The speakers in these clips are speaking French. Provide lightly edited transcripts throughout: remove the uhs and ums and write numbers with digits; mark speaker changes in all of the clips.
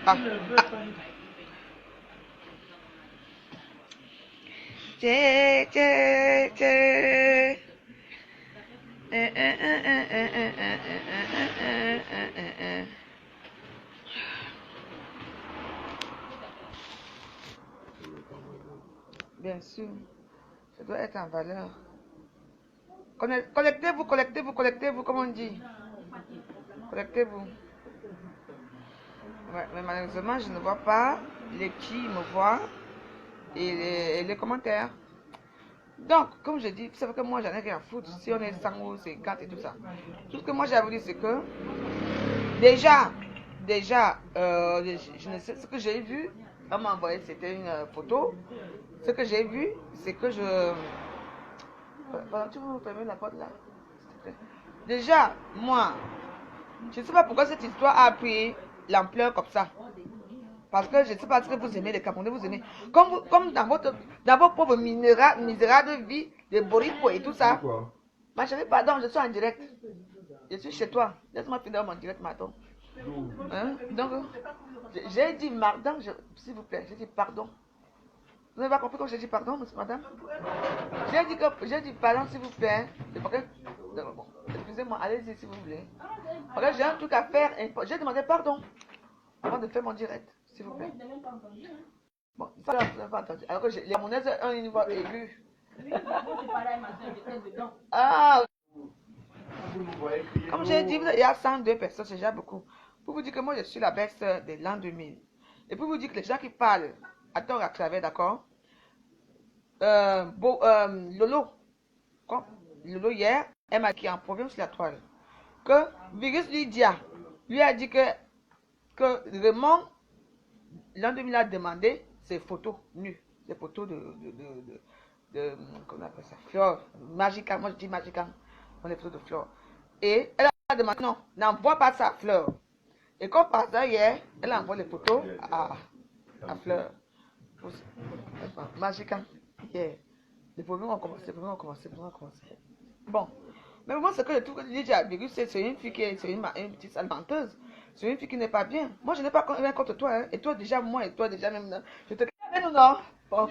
Speaker 1: Ah. Tché, tché, tché. Bien sûr, ça doit être en valeur. Collectez-vous, collectez-vous, collectez-vous, comme on dit. Collectez-vous. Ouais, mais malheureusement, je ne vois pas les qui me voient et les commentaires. Donc, comme je dis, vous savez que moi, j'en ai rien à foutre. Si on est 100 ou 50 et tout ça. Tout ce que moi, j'ai à vous dire, c'est que déjà, je ne sais ce que j'ai vu. On m'a envoyé, c'était une photo. Ce que j'ai vu, c'est que je. Pardon, tu peux me fermer la porte là, s'il te plaît. Déjà, moi, je ne sais pas pourquoi cette histoire a pris l'ampleur comme ça. Parce que je ne sais pas ce que vous aimez, les Camerounais, vous aimez. Comme dans vos pauvres misérables vies, les boripo et tout ça. Ma chérie, pardon, je suis en direct. Je suis chez toi. Laisse-moi finir mon direct, madame. Hein? Donc, j'ai dit pardon, s'il vous plaît, j'ai dit pardon. Vous n'avez pas compris quand j'ai dit pardon, madame? J'ai dit pardon, s'il vous plaît. Bon, excusez-moi, allez-y si vous voulez. Parce que j'ai un truc à faire. J'ai demandé pardon avant de faire mon direct, s'il vous plaît. Bon, ça, vous n'avez pas entendu. Alors que les monnaies ont une voix aiguë. Ah, comme j'ai dit, il y a 102 personnes, c'est déjà beaucoup. Pour vous dire que moi, je suis la belle-sœur de l'an 2000. Et pour vous dire que les gens qui parlent à tort à travers, d'accord? Lolo, Lolo hier, elle m'a dit en province sur la toile que Virus Lydia lui a dit que vraiment, l'an 2000 a demandé ses photos nues, ses photos comment on appelle ça, fleurs, magica, moi je dis magica, on est photos de fleurs. Et elle a demandé, non, n'envoie pas sa fleur. Et comme par ça hier, elle envoie les photos à fleur. Magica, yeah. Les problèmes ont commencé, les problèmes ont commencé, les problèmes ont commencé. Bon. Mais moi, ce que je trouve que Lydia Virus, c'est une fille qui est une petite sale menteuse. C'est une fille qui n'est pas bien. Moi, je n'ai pas rien contre toi. Hein. Et toi, déjà, moi, et toi, déjà, même. Je te connais, non? Bon.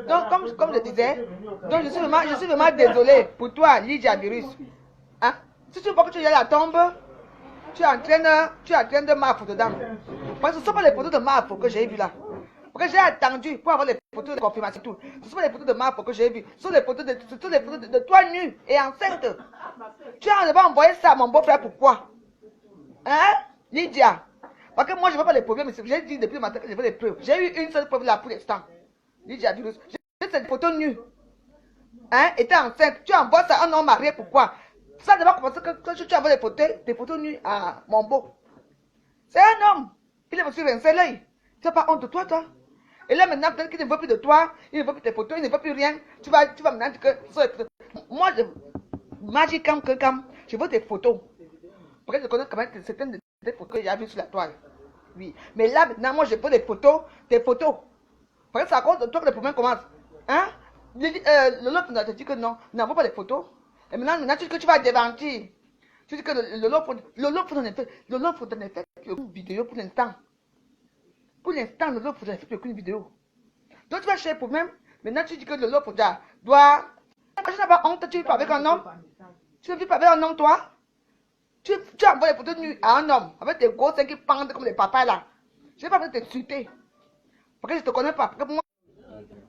Speaker 1: Donc, comme je disais, donc je suis vraiment désolée pour toi, Lydia Virus. Hein? Si tu veux pas que tu y ailles à la tombe, tu es en train de marfo dedans. Parce que ce ne sont pas les photos de marfo que j'ai vues là. Parce que j'ai attendu pour avoir les photos de confirmation tout. Ce sont pas les photos de marfo que j'ai vues. Ce sont les photos de toi nu et enceinte. Tu as envoyé ça à mon beau-frère, pourquoi? Hein? Lydia. Parce que moi, je ne veux pas les problèmes. J'ai dit depuis le matin que je veux les preuves. J'ai eu une seule preuve là pour l'instant. Lydia Virus. J'ai cette photo nue. Hein? Et tu es enceinte. Tu envoies ça à un homme marié, pourquoi? Ça ne va pas commencer que tu envoies des photos nues à mon beau. C'est un homme. Il est aussi rincé l'œil. Tu n'as pas honte de toi, toi? Et là, maintenant, peut-être qu'il ne veut plus de toi, il ne veut plus tes photos, il ne veut plus rien. Tu vas maintenant dire que... Moi, Magicam, je veux tes photos. Parce que je connais quand même certaines des photos que j'ai vues sur la toile. Oui. Mais là, maintenant, moi, je veux des photos, tes photos. Parce que c'est à cause de toi que le problème commence. Hein? L'autre te dit que non, n'envoie pas les photos. Et maintenant tu dis que tu vas démentir. Tu dis que l'autre faut donner fait une vidéo pour l'instant. Pour l'instant, l'autre faut donner fait aucune vidéo. Donc tu vas chercher pour même. Maintenant tu dis que l'autre doit. Tu n'as pas honte, tu vis pas avec un homme. Tu ne vis pas avec un homme, toi. Tu envoies les photos nues à un homme avec tes gros seins qui pendent comme les papas là. Je n'ai pas besoin de t'insulter. Parce que je ne te connais pas. Parce que moi,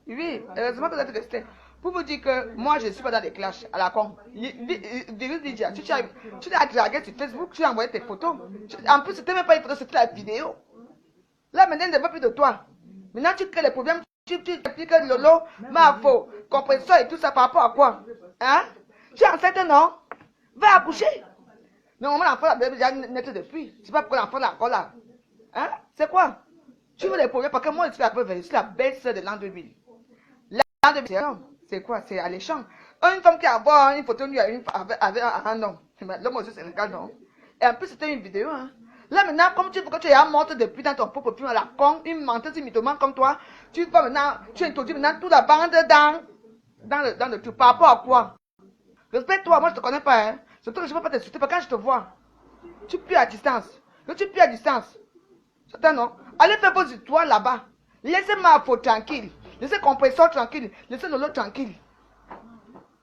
Speaker 1: oui, heureusement que vous êtes resté. Pour vous dire que moi, je ne suis pas dans des clashs à la con. Virus Lydia, tu l'as dragué sur Facebook, tu as envoyé tes photos. En plus, c'était même pas une photo, c'était la vidéo. Là, maintenant, il ne veut plus de toi. Maintenant, tu crées les problèmes. Tu expliques que Lolo, Mafo, compresseur et tout ça par rapport à quoi? Hein? Tu es enceinte, non? Va accoucher. Normalement, l'enfant a déjà naître depuis. Je ne sais pas pourquoi l'enfant est encore là. Hein? C'est quoi? Tu veux les problèmes parce que moi, je suis la belle-sœur de l'an 2000. L'an 2000, c'est quoi? C'est alléchant. Une femme qui a une photo nue avec un homme. L'homme aussi, c'est le cas, non? Et en plus, c'était une vidéo, hein? Là, maintenant, comme tu veux que tu es morte depuis dans ton propre film, la con, une menteuse, une mythomane comme toi, tu vas maintenant, tu introduis maintenant toute la bande dans le truc. Par rapport à quoi? Respecte-toi, moi je te connais pas, hein. Surtout que je ne peux pas t'insulter, parce que quand je te vois, tu pues à distance. Tu pues à distance. J'attends, non? Allez faire vos histoires là-bas. Laissez ma faute tranquille. Laissez compresseur tranquille. Laissez Lolo tranquille.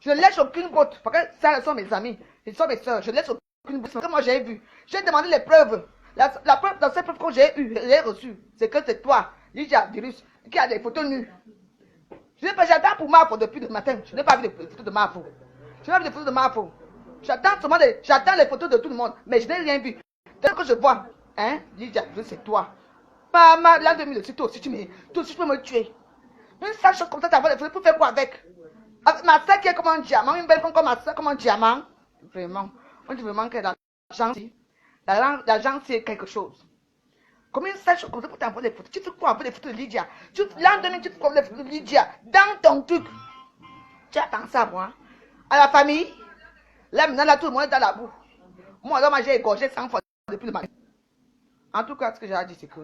Speaker 1: Je ne laisse aucune faute. Parce que ça, sont mes amis. Ils sont mes soeurs. Je ne laisse aucune faute. Moi, j'ai vu. J'ai demandé les preuves. La preuve dans ces preuves que j'ai reçues, c'est que c'est toi, Lydia Virus, qui a des photos nues. J'attends pour Marfo depuis le matin. Je n'ai pas vu de photos de Marfo. Je n'ai pas vu de photos de Marfo. J'attends les photos de tout le monde. Mais je n'ai rien vu. Dès que je vois, hein, Lydia Virus, c'est toi. Maman, l'an 2000, toi aussi, tu peux me tuer. Une sale chose comme ça, t'as des photos pour faire quoi avec? Ma soeur qui est comme un diamant, une belle femme comme ma soeur, comme un diamant. Vraiment. On dit vraiment que l'argent, c'est quelque chose. Comme une sale chose comme ça pour t'envoyer des photos. Tu fais quoi avec les photos de Lydia? L'an 2000, tu fais quoi avec les photos de Lydia? Dans ton truc. Tu as pensé à moi? À la famille? Là, maintenant, là, tout le monde est dans la boue. Moi, là, j'ai égorgé 100 fois depuis le matin. En tout cas, ce que j'ai à dire, c'est que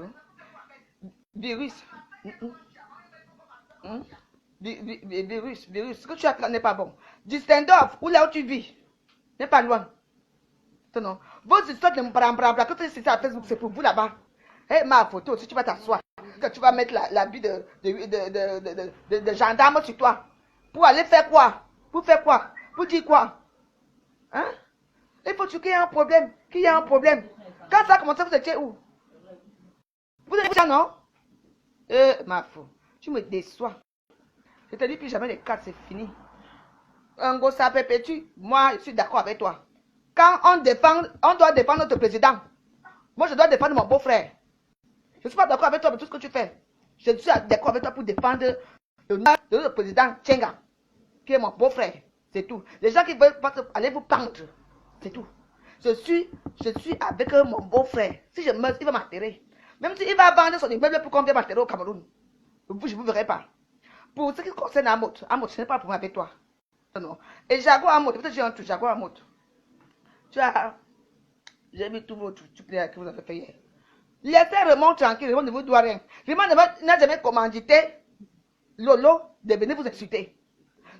Speaker 1: virus. Virus, ce que tu as là n'est pas bon. Distendorf, où là où tu vis, n'est pas loin. Non. Vos histoires de m'brambra, que tu sais à Facebook, c'est pour vous là-bas. Hé, ma photo, si tu vas t'asseoir, que tu vas mettre la vie de gendarme sur toi. Pour aller faire quoi? Pour faire quoi? Pour dire quoi? Hein? Il faut qu'il y ait un problème. Qu'il y ait un problème. Quand ça a commencé, vous étiez où? Vous êtes ça, non? Ma fou, tu me déçois. Je te dis plus jamais les cartes, c'est fini. Un gros, ça perpétue. Moi, je suis d'accord avec toi. Quand on doit défendre notre président. Moi, je dois défendre mon beau-frère. Je ne suis pas d'accord avec toi pour tout ce que tu fais. Je suis d'accord avec toi pour défendre l'honneur de notre président Tchenga, qui est mon beau-frère. C'est tout. Les gens qui veulent aller vous pendre, c'est tout. Je suis avec mon beau-frère. Si je meurs, il va m'enterrer. Même s'il va vendre son immeuble pour qu'on vienne m'enterrer au Cameroun. Je ne vous verrai pas. Pour ce qui concerne Amot, ce n'est pas pour moi avec toi. Non. Et Jaguar Amot, peut-être j'ai un truc, Jaguar Amot. J'ai mis tous vos trucs que vous avez fait hier. Laissez Raymond tranquille, Raymond ne vous doit rien. Raymond n'a jamais commandité Lolo de venir vous insulter.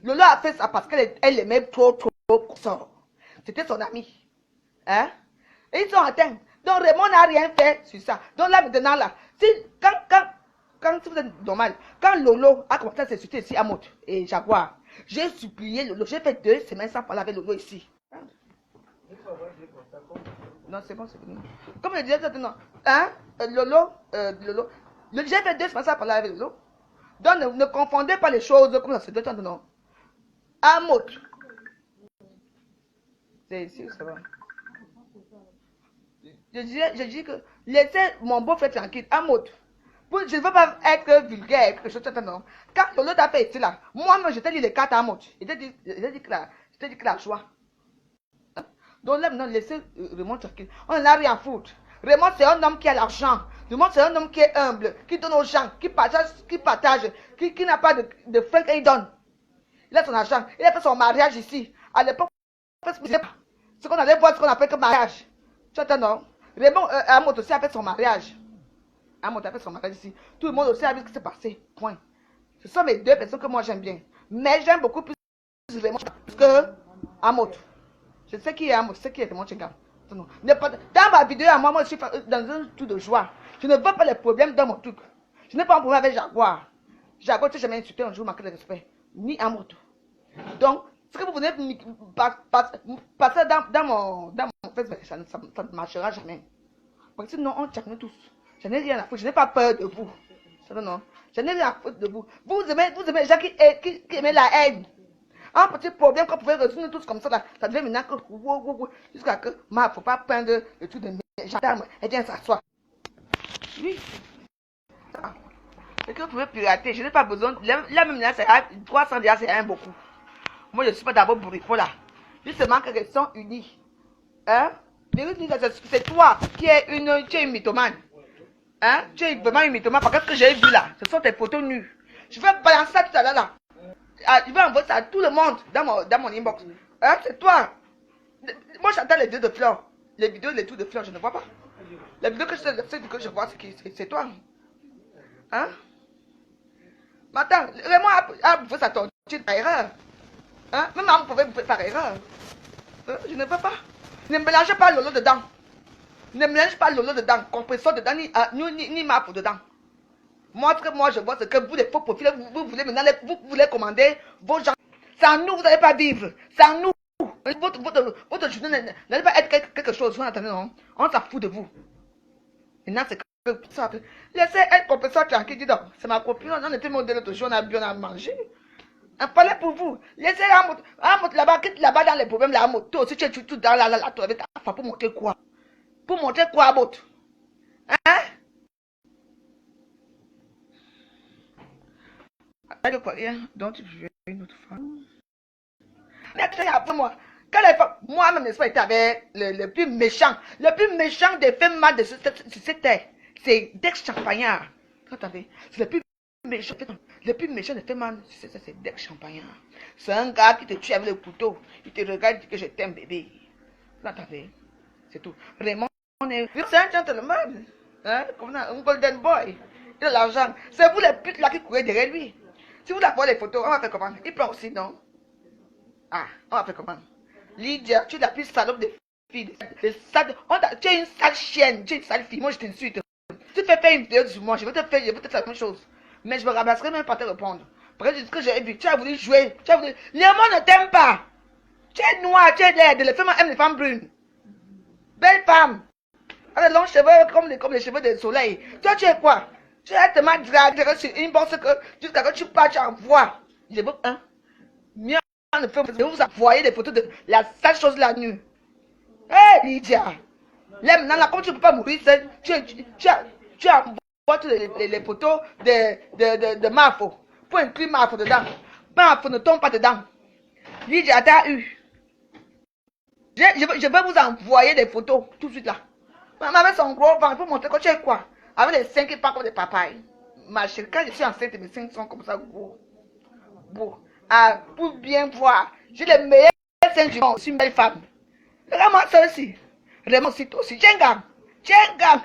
Speaker 1: Lolo a fait ça parce qu'elle l'aimait trop. C'était son ami. Hein? Et ils sont atteints. Donc Raymond n'a rien fait sur ça. Donc là maintenant là, quand vous êtes normal, quand Lolo a commencé à s'insulter ici à Mot et Jaguar, j'ai supplié Lolo, j'ai fait 2 semaines sans parler avec Lolo ici. Non, c'est bon, c'est fini. Comme je disais maintenant, hein, Lolo, j'ai fait 2 semaines sans parler avec Lolo. Donc ne confondez pas les choses comme ça se doit, non. Amot. C'est ici, ça va. Je dis que laissez mon beau-frère tranquille. Amot. Je ne veux pas être vulgaire, quelque chose de non. Quand Lolo t'a fait ici là, moi-même je t'ai dit les cartes à Amot. Je t'ai dit que la joie. Donc là maintenant, laissez Raymond tranquille. On n'a rien à foutre. Raymond c'est un homme qui a l'argent. Raymond c'est un homme qui est humble, qui donne aux gens, qui partage, qui n'a pas de frais qu'il donne. Il a son argent. Il a fait son mariage ici. À l'époque, ce qu'on allait voir, ce qu'on appelle comme mariage. Tu attends, non? Raymond Amot aussi a fait son mariage. Amot a fait son mariage ici. Tout le monde aussi a vu ce qui s'est passé. Point. Ce sont mes 2 personnes que moi j'aime bien. Mais j'aime beaucoup plus Raymond que Amot. Je sais qui est Amot, je sais qui est Raymond Tchenga. Dans ma vidéo à moi, je suis dans un truc de joie. Je ne veux pas les problèmes dans mon truc. Je n'ai pas un problème avec Jaguar. Jaguar, tu n'as jamais insulté un jour, manqué de respect. Ni Amot. Donc, ce que vous venez passer dans mon Facebook, ça ne marchera jamais. Parce que sinon, on tient tous. Je n'ai rien à foutre, je n'ai pas peur de vous. Non, je n'ai rien à foutre de vous. Vous aimez les gens qui aiment la haine. Un petit problème qu'on pouvait résoudre tous comme ça, là, ça devait maintenant que jusqu'à que, il ne faut pas prendre le truc de mes gendarmes et bien s'asseoir. Oui. C'est que vous pouvez pirater, je n'ai pas besoin. Là même là, c'est 300 déjà, c'est rien beaucoup. Moi, je ne suis pas d'abord bourricot là. Justement qu'ils sont unis. Hein? C'est toi qui es une mythomane. Hein? Tu es vraiment une mythomane parce que ce que j'ai vu là, ce sont tes photos nues. Je vais balancer ça tout à l'heure là. Je vais envoyer ça à tout le monde dans mon inbox. Hein? C'est toi. Moi, j'attends les vidéos de fleurs. Les vidéos, les trucs de fleurs, je ne vois pas. La vidéo que je vois, c'est toi. Hein? Mais attends, Raymond a bouffé sa tortue par erreur. Hein? Même maman pouvait bouffer par erreur. Je ne veux pas. Ne me mélangez pas Lolo dedans. Ne mélange pas lolo dedans, compresseur dedans, ni marque dedans. Moi, ce que moi je vois, c'est que vous, les faux profils, vous voulez maintenant, vous voulez commander vos gens. Sans nous, vous n'allez pas vivre. Sans nous, votre journée n'allait pas être quelque chose. Vous entendez, non? On s'en fout de vous. Maintenant, c'est que ça. Laissez être compresseur tranquille, dis donc. C'est ma copine, on était monté l'autre jour, on a bien à manger. Un palais pour vous. Laissez la moto là-bas, quitte là-bas dans les problèmes, la moto. Si tu es tout dans la tour avec ta femme, pour montrer quoi? Pour montrer quoi à votre? Hein? Donc tu veux une autre femme. Après moi, quand les femmes, moi-même, n'est-ce pas, été avec le plus méchant des femmes de cette terre, c'est Dex Champagnard. C'est le plus méchant des femmes, c'est Dex Champagnard. C'est un gars qui te tue avec le couteau, il te regarde et dit que je t'aime, bébé. Vous entendez? C'est tout. Raymond, c'est un gentleman, hein, comme un golden boy. Il a l'argent. C'est vous les putes là qui courez derrière lui. Si vous l'avez les photos, on va faire comment? Il prend aussi, non? Ah, on va faire comment? Lydia, tu es la plus salope des filles. Tu es une sale chienne, tu es une sale fille. Moi, je t'insulte. Tu te fais faire une vidéo sur moi, je vais te faire la même chose. Mais je me ramasserai même pas te répondre. Parce que ce que j'ai vu, tu as voulu jouer. Les hommes ne t'aiment pas. Tu es noir, tu es laide. Les femmes aiment les femmes brunes. Belle femme. Avec longs cheveux comme les cheveux du soleil. Toi, tu es quoi? Tu es tellement dragué sur une bosse que jusqu'à ce que tu partes, tu envoies. Je veux, hein? Mieux, je vous envoyer des photos de la sale chose la nuit. Hé, Lydia! Là, maintenant, là, comme tu ne peux pas mourir, tu envoies toutes les photos de Mafo. Pour inclure Mafo dedans. Mafo ne tombe pas dedans. Lydia, t'as eu. Je vais vous envoyer des photos tout de suite là. Maman avec son gros ventre pour montrer que tu es quoi? Avec les seins qui partent comme des papayes. Ma chérie, quand je suis enceinte, mes seins sont comme ça gros. Beau. Ah, pour bien voir. J'ai les meilleurs seins du monde. Je suis une belle femme. Regarde-moi ça aussi. Regarde-moi aussi, toi aussi. Tchengang. Tchengang.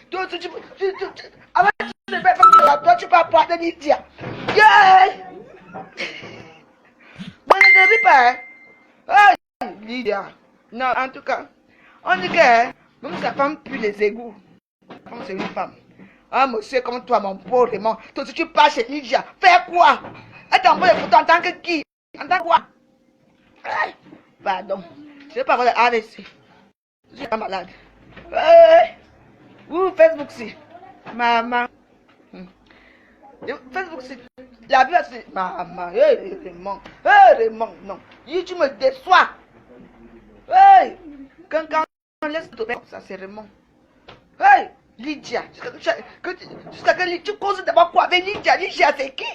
Speaker 1: Toi, avec les belles femmes, toi, tu peux apporter Lydia. Yeah! Bon, ne ris pas, hein. Oh, Lydia. Non, en tout cas, on dit que même sa femme pue les égouts. Comme c'est une femme. Ah, monsieur, comme toi, mon pauvre Raymond. Toi, si tu pars chez Lydia, fais quoi? Elle t'envoie les photos en tant que qui? En tant que quoi? Pardon. Je vais pas avoir AVC. Je suis pas malade. Ouh, Facebook, si. Maman. Facebook, si. La vie, c'est. Maman. Raymond. Raymond, non. Tu me déçois. Quand on laisse tomber comme ça, c'est Raymond. Hey, Lydia. Jusqu'à que tu causes d'abord quoi avec Lydia? Lydia, c'est qui?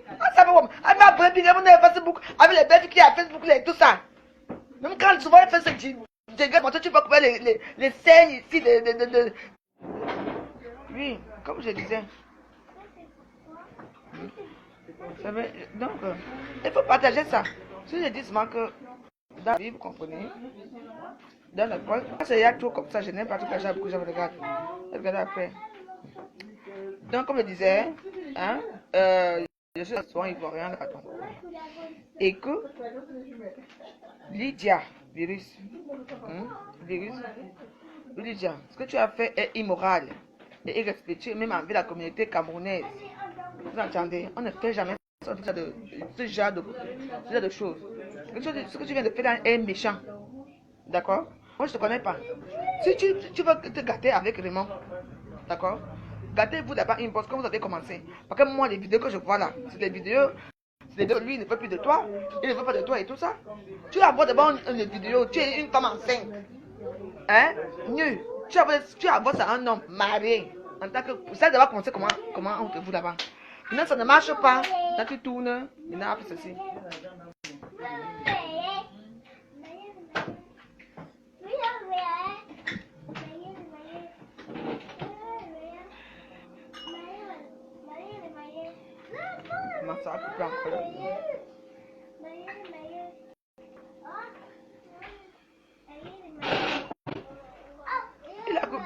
Speaker 1: Elle m'a brébillé sur Facebook avec les bêtes qui a Facebook et tout ça. Même quand souvent elle fait ce petit dégât, tu vas couper les scènes ici Oui, comme je disais. Donc, il faut partager ça. Si je dis seulement que dans la vie, vous comprenez, dans l'école, quand il y a trop comme ça, je n'aime pas tout que j'ai beaucoup, je regarde. Je regarde après. Donc, comme je disais, hein, je suis souvent ivoirien là-dedans. Et que Lydia, virus, Lydia, ce que tu as fait est immoral et irrespectueux, même envers la communauté camerounaise. Vous entendez? On ne fait jamais ce genre de choses. Ce que tu viens de faire est méchant. D'accord? Moi, je ne te connais pas. Si tu veux te gâter avec Raymond, d'accord? Gâtez-vous d'abord une bosse comme vous avez commencé. Parce que moi, les vidéos que je vois là, c'est des vidéos. Lui, il ne veut plus de toi. Il ne veut pas de toi et tout ça. Tu vas voir d'abord une vidéo. Tu es une femme enceinte. Hein? Nue. Tu vas voir ça un homme marié. En tant que. Vous savez d'abord commencer comment on te vous là-bas. Maintenant, ça ne marche pas. Là, tu tournes. Maintenant, après ceci. Ça va couper encore.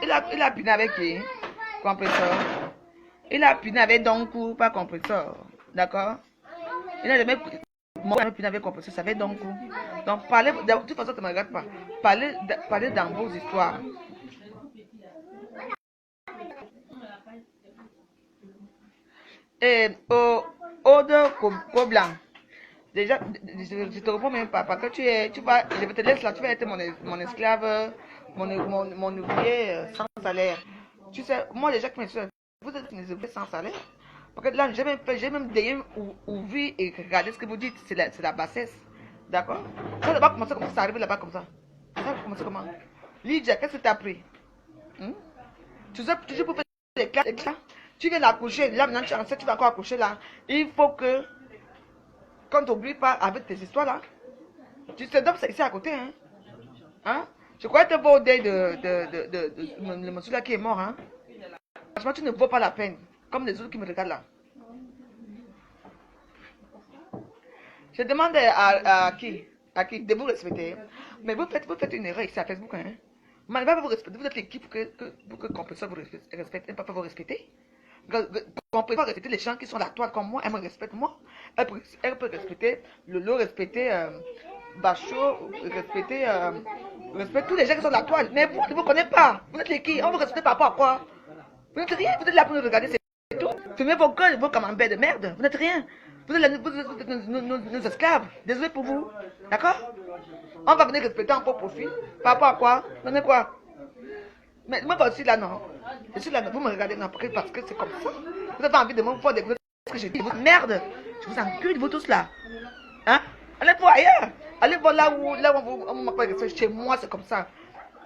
Speaker 1: Il a piné avec qui? Compresseur. Il a piné avec Donkou, pas compresseur. D'accord? Il n'a jamais piné avec compresseur, ça fait Donkou. Donc, parlez, de toute façon, ça ne me regarde pas. Parlez dans vos histoires. Et Aude Coblan. Déjà, je te réponds même pas. Parce que tu vas, je te laisse là, tu vas être mon esclave, mon ouvrier sans salaire. Tu sais, moi, déjà que mes soeurs, vous êtes mes ouvriers sans salaire. Parce que là, j'ai même d'ailleurs ouvert et regardé ce que vous dites, c'est la bassesse. D'accord? Ça n'a pas commencé comme ça, ça arrive là-bas comme ça. Ça a commencé comment? Lydia, qu'est-ce que tu as pris? Hmm? Tu sais, toujours pour faire des classes, tu viens d'accoucher, là maintenant tu es enceinte, tu vas encore accoucher là. Il faut que, quand tu n'oublies pas avec tes histoires là, tu te donnes ici à côté, hein? Hein? Je crois que tu vas au deuil le monsieur là qui est mort, hein? Franchement, tu ne vaux pas la peine, comme les autres qui me regardent là. Je demande à qui? À qui? De vous respecter. Mais vous faites une erreur ici à Facebook, hein? Vous n'allez pas vous respecter. Vous êtes l'équipe pour que Compresseur vous respecte. Elle ne peut pas vous respecter. Compresseur respecter les gens qui sont la toile comme moi. Elle me respecte moi. Elle peut respecter Lolo, respecter Bachot, respecter tous les gens qui sont la toile. Mais vous ne vous connaissez pas. Vous êtes l'équipe. On vous respecte par rapport à quoi? Vous n'êtes rien. Vous êtes là pour nous regarder. C'est tout. Fumez vos gueules, vos camemberts de merde. Vous n'êtes rien. Vous êtes nos esclaves. Désolé pour vous. D'accord? On va venir respecter en propre profit. Par rapport à quoi? Donnez quoi? Mais moi aussi là, non. Je suis là, vous me regardez n'importe parce que c'est comme ça. Vous avez envie de me faire des ce que je dis. Vous, merde! Je vous encule, vous tous là. Hein? Allez voir ailleurs. Allez voir là où on m'appelle respect. Chez moi, c'est comme ça.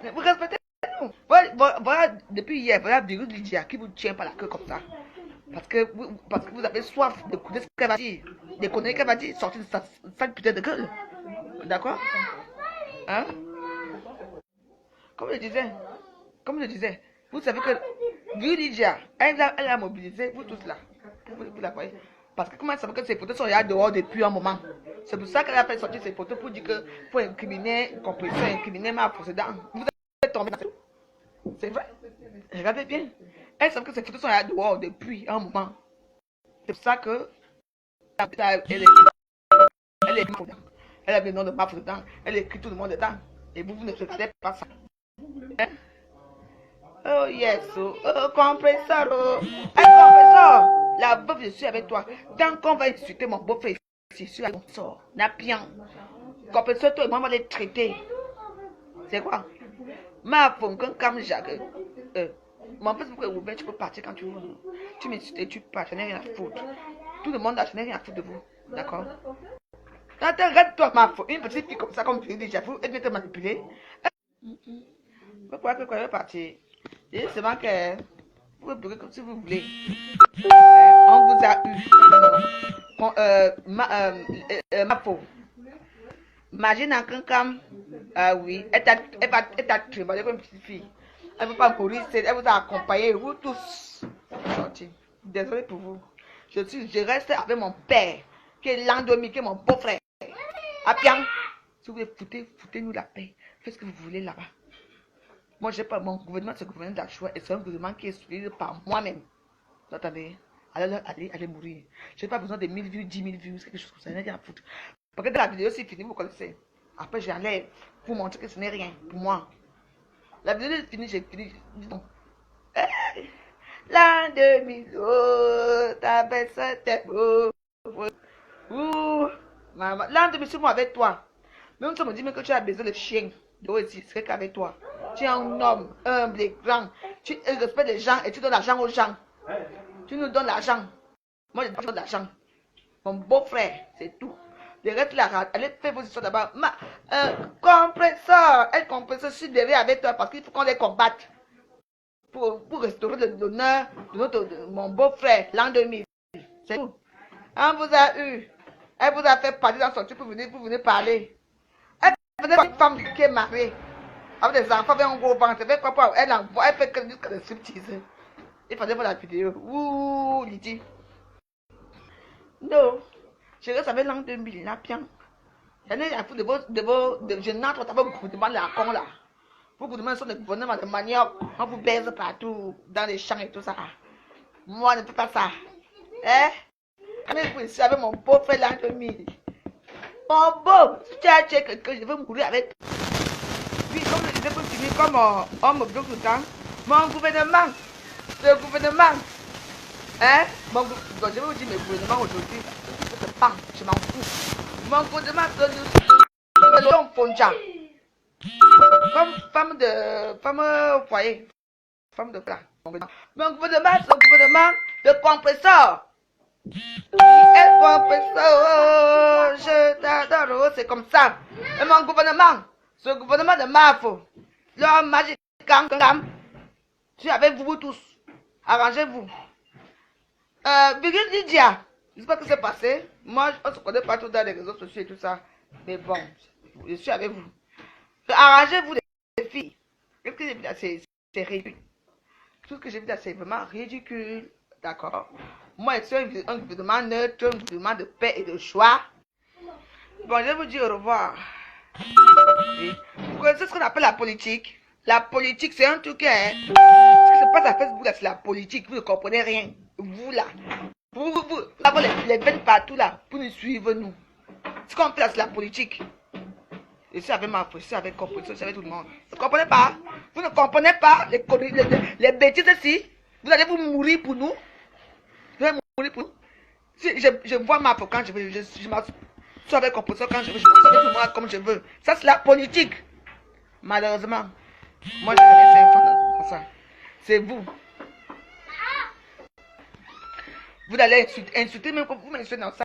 Speaker 1: Vous respectez nous. Voilà, depuis hier, voilà Virus Lydia qui vous tient par la queue comme ça. Parce que vous avez soif d'écouter ce qu'elle va dire. Des conneries qu'elle va dire, sortir de sa putain de gueule. D'accord? Hein? Comme je disais, vous savez que Lydia, elle a mobilisé vous tous là. Vous la voyez? Parce que comment elle savait que ces photos sont là dehors depuis un moment? C'est pour ça qu'elle a fait sortir ces photos pour dire que faut incriminer Compresseur, incriminer ma précédente. Vous êtes tombé dans tout. C'est vrai. Regardez bien. Elle savait que ces photos sont là dehors depuis un moment. C'est pour ça que elle a le nom de ma dedans. Elle écrit tout le monde dedans. Et vous ne regardez pas ça. Hein? Oh yes, Compresseur, Compresseur, la veuve, je suis avec toi. Tant qu'on va insulter mon beau-frère, je suis à ton sort. N'a bien. Compresseur, toi et moi, on va les traiter. C'est quoi? Ma femme, comme Jacques. Mon Facebook est ouvert, tu peux partir quand tu veux. Tu m'insultes et tu pars, je n'ai rien à foutre. Tout le monde a, je n'ai rien à foutre de vous. D'accord? Regarde-toi, ma femme, une petite fille comme ça, comme tu dis, j'avoue, elle vient te manipuler. Pourquoi elle est partie? Et c'est vrai que vous pouvez pleurer comme si vous voulez. On vous a eu. Ma pauvre. Imagine un cancam. Ah oui, elle t'a tremballé comme une petite fille. Elle ne veut pas mourir, elle vous a accompagné, vous tous. Sorti. Désolé pour vous. Je reste avec mon père, qui est l'endormi, qui est mon beau-frère. Ah bien, si vous voulez, foutez-nous la paix. Faites ce que vous voulez là-bas. Moi, j'ai pas mon gouvernement, c'est le gouvernement de la choix et c'est un gouvernement qui est suivi par moi-même. Vous entendez? Allez mourir. Je n'ai pas besoin de 1000 vues, 10 000 vues, quelque chose comme ça. Il n'y a rien à foutre. Parce que dans la vidéo, c'est fini, vous connaissez. Après, j'enlève pour montrer que ce n'est rien pour moi. La vidéo est finie, j'ai fini. Dis donc. L'an 2000, oh, ta belle, c'était beau. Ouh, maman. L'an 2000, c'est moi avec toi. Même si on me dit que tu as besoin de chien, de aussi, c'est qu'avec toi. Tu es un homme humble et grand. Tu respectes les gens et tu donnes l'argent aux gens. Tu nous donnes l'argent. Moi, je donne l'argent. Mon beau-frère, c'est tout. Le reste, là, allez faire vos histoires d'abord. Compresseur, elle compresseur, je suis derrière avec toi parce qu'il faut qu'on les combatte. Pour restaurer l'honneur de mon beau-frère, l'an 2000. C'est tout. On vous a eu. Elle vous a fait parler dans son truc pour venir parler. Elle venait une femme qui est mariée. Avec des enfants, avec un gros ventre. Elle fait que jusqu'à des striptease. Il fallait voir la vidéo. Ouh, Lydie. Non. Je reste avec l'an 2000, là, bien. J'en ai un fou je n'entre pas au gouvernement de la con, là. Vos gouvernements sont des gouvernements de manioc. On vous baise partout, dans les champs et tout ça. Moi, je ne fais pas ça. Hein? Quand je suis ici avec mon beau-frère l'an 2000. Mon beau, si tu as tué quelqu'un, je veux mourir avec. Oui, comme je disais, pour finir comme homme bloc tout le temps. Mon gouvernement, le gouvernement, hein, donc je vais vous dire mes gouvernements aujourd'hui, c'est pas, je m'en fous. Mon gouvernement donne nous Fonja, comme femme au foyer, femme de plat. Mon gouvernement, c'est le gouvernement de compresseur. Et compresseur, je t'adore, c'est comme ça. Et mon gouvernement, c'est le gouvernement de Mafo, l'homme magique, je suis avec vous tous, arrangez-vous. Virgile Lydia, je sais pas ce qui s'est passé. Moi, on se connaît pas tout dans les réseaux sociaux et tout ça. Mais bon, je suis avec vous. Arrangez-vous les filles. Qu'est-ce que j'ai vu là? C'est ridicule. Tout ce que j'ai vu là, c'est vraiment ridicule. D'accord. Moi, je suis un gouvernement neutre, un gouvernement de paix et de choix. Bon, je vais vous dire au revoir. Oui. Vous connaissez ce qu'on appelle la politique? La politique, c'est un truc, hein. Ce qui se passe à Facebook là, c'est la politique. Vous ne comprenez rien. Vous là. Vous avez les veines partout là pour nous suivre, nous. Ce qu'on fait là, c'est la politique. Je suis avec ma frère, je suis avec Composition, je suis avec tout le monde. Vous ne comprenez pas? Vous ne comprenez pas les bêtises ici? Vous allez vous mourir pour nous? Vous allez mourir pour nous? Si je vois ma peau quand je veux, je suis avec Composition quand je veux, je m'en avec tout le monde comme je veux. Ça, c'est la politique. Malheureusement, moi, je vais faire un fan comme ça. C'est vous. Vous allez insulter, même quand vous m'insultez dans ça.